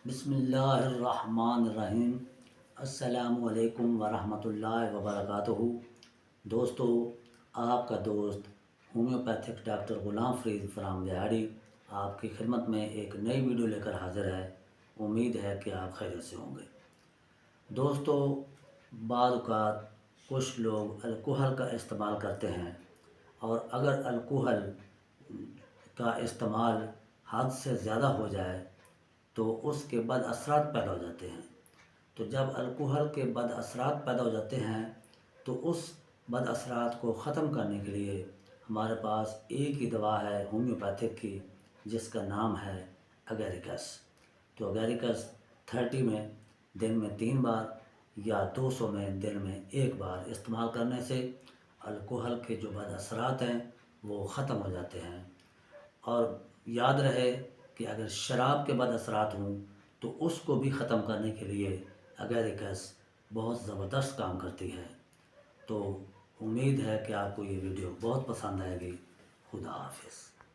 بسم اللہ الرحمن الرحیم۔ السلام علیکم ورحمۃ اللہ وبرکاتہ۔ دوستو، آپ کا دوست homeopathic doctor Ghulam Farid from بہاڑی آپ کی خدمت میں ایک نئی ویڈیو لے کر حاضر ہے۔ امید ہے کہ آپ خیریت سے ہوں گے۔ دوستو، بعض اوقات کچھ لوگ الکحل کا استعمال کرتے ہیں، اور اگر الکحل کا استعمال حد سے زیادہ ہو جائے تو اس کے بد اثرات پیدا ہو جاتے ہیں۔ تو جب الکحل کے بد اثرات پیدا ہو جاتے ہیں تو اس بد اثرات کو ختم کرنے کے لیے ہمارے پاس ایک ہی دوا ہے ہومیوپیتھک کی، جس کا نام ہے اگیریکس۔ تو اگیریکس 30 میں دن میں 3 بار یا 200 میں دن میں 1 بار استعمال کرنے سے الکحل کے جو بد اثرات ہیں وہ ختم ہو جاتے ہیں۔ اور یاد رہے کہ اگر شراب کے بد اثرات ہوں تو اس کو بھی ختم کرنے کے لیے اگیریکس بہت زبردست کام کرتی ہے۔ تو امید ہے کہ آپ کو یہ ویڈیو بہت پسند آئے گی۔ خدا حافظ۔